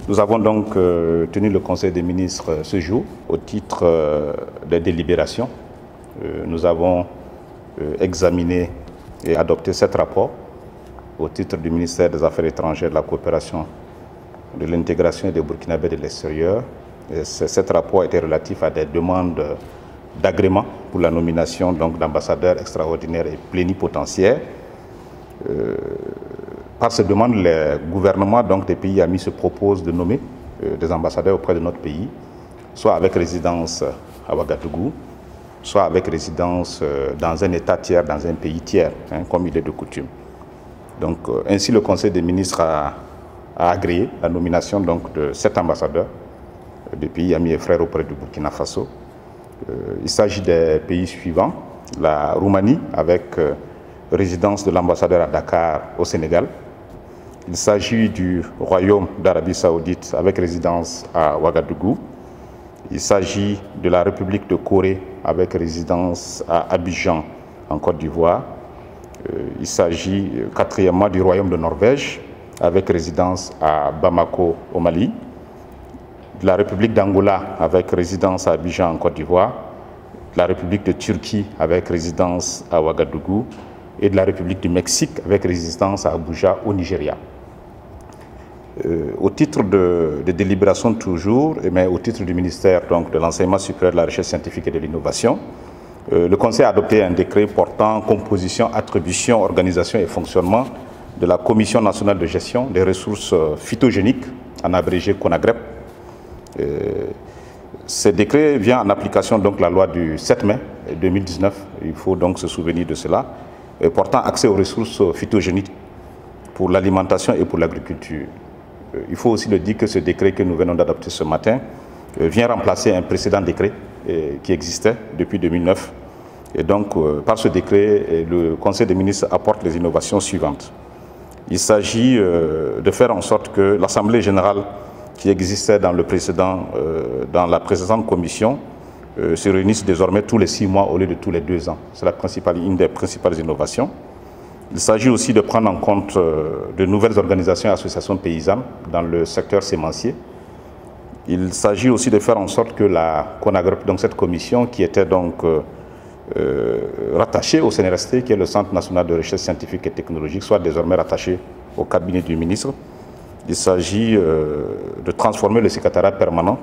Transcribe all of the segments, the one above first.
Nous avons donc tenu le Conseil des ministres ce jour au titre des délibérations. Nous avons examiné et adopté 7 rapports au titre du ministère des Affaires étrangères, de la coopération, de l'intégration et des Burkinabés de l'extérieur. Ces 7 rapports étaient relatifs à des demandes d'agrément pour la nomination d'ambassadeurs extraordinaires et plénipotentiaires. Par ces demandes, le gouvernement des pays amis se propose de nommer des ambassadeurs auprès de notre pays, soit avec résidence à Ouagadougou, soit avec résidence dans un État tiers, dans un pays tiers, comme il est de coutume. Donc, ainsi, le Conseil des ministres a agréé la nomination de 7 ambassadeurs des pays amis et frères auprès du Burkina Faso. Il s'agit des pays suivants: la Roumanie, avec résidence de l'ambassadeur à Dakar au Sénégal. Il s'agit du Royaume d'Arabie Saoudite avec résidence à Ouagadougou. Il s'agit de la République de Corée avec résidence à Abidjan en Côte d'Ivoire. Il s'agit quatrièmement du Royaume de Norvège avec résidence à Bamako au Mali. De la République d'Angola avec résidence à Abidjan en Côte d'Ivoire. De la République de Turquie avec résidence à Ouagadougou. Et de la République du Mexique avec résidence à Abuja au Nigeria. Au titre de délibération toujours, mais au titre du ministère de l'Enseignement supérieur, de la Recherche scientifique et de l'Innovation, le Conseil a adopté un décret portant composition, attribution, organisation et fonctionnement de la Commission nationale de gestion des ressources phytogéniques, en abrégé CONAGREP. Ce décret vient en application de la loi du 7 mai 2019, il faut donc se souvenir de cela, portant accès aux ressources phytogéniques pour l'alimentation et pour l'agriculture. Il faut aussi le dire que ce décret que nous venons d'adopter ce matin vient remplacer un précédent décret qui existait depuis 2009. Et donc, par ce décret, le Conseil des ministres apporte les innovations suivantes. Il s'agit de faire en sorte que l'Assemblée générale qui existait dans la précédente commission se réunisse désormais tous les 6 mois au lieu de tous les 2 ans. C'est une des principales innovations. Il s'agit aussi de prendre en compte de nouvelles organisations et associations paysannes dans le secteur sémencier. Il s'agit aussi de faire en sorte que la CONAGREP, donc cette commission qui était rattachée au CNRST, qui est le Centre national de recherche scientifique et technologique, soit désormais rattachée au cabinet du ministre. Il s'agit de transformer le secrétariat permanent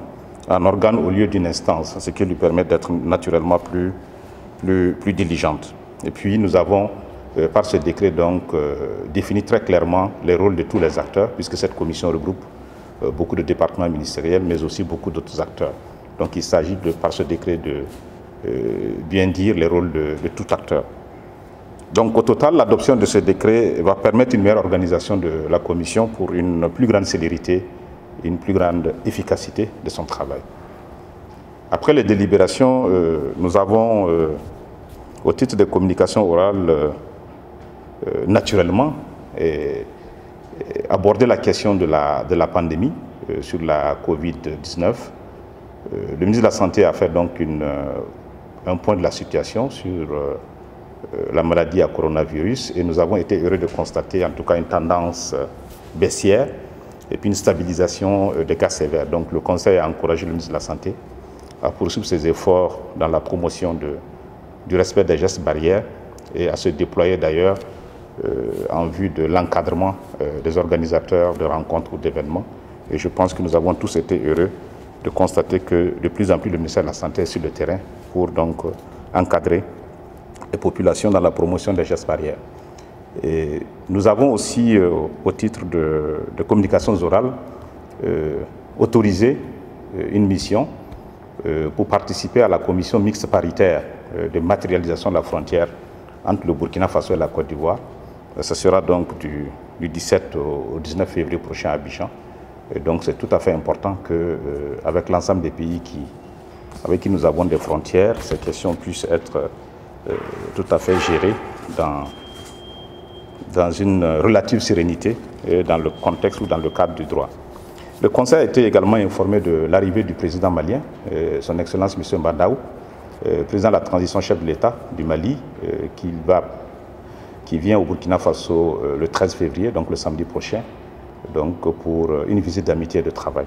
en organe au lieu d'une instance, ce qui lui permet d'être naturellement plus diligente. Et puis nous avons, par ce décret, défini très clairement les rôles de tous les acteurs, puisque cette commission regroupe beaucoup de départements ministériels, mais aussi beaucoup d'autres acteurs. Donc il s'agit, par ce décret, de bien dire les rôles de tout acteur. Donc au total, l'adoption de ce décret va permettre une meilleure organisation de la commission pour une plus grande célérité et une plus grande efficacité de son travail. Après les délibérations, nous avons, au titre des communications orales, naturellement, abordé la question de la pandémie sur la Covid-19. Le ministre de la Santé a fait donc un point de la situation sur la maladie à coronavirus et nous avons été heureux de constater en tout cas une tendance baissière et puis une stabilisation des cas sévères. Donc le Conseil a encouragé le ministre de la Santé à poursuivre ses efforts dans la promotion du respect des gestes barrières et à se déployer d'ailleurs en vue de l'encadrement des organisateurs de rencontres ou d'événements. Et je pense que nous avons tous été heureux de constater que de plus en plus le ministère de la Santé est sur le terrain pour donc encadrer les populations dans la promotion des gestes barrières. Et nous avons aussi, au titre de communications orales, autorisé une mission pour participer à la commission mixte paritaire de matérialisation de la frontière entre le Burkina Faso et la Côte d'Ivoire. Ce sera donc du 17 au 19 février prochain à Abidjan. Et donc c'est tout à fait important qu'avec l'ensemble des pays avec qui nous avons des frontières, ces questions puissent être tout à fait gérées dans une relative sérénité et dans le contexte ou dans le cadre du droit. Le Conseil a été également informé de l'arrivée du président malien, son Excellence M. Mbadaou, président de la transition chef de l'État du Mali, qui vient au Burkina Faso le 13 février, donc le samedi prochain, donc pour une visite d'amitié et de travail.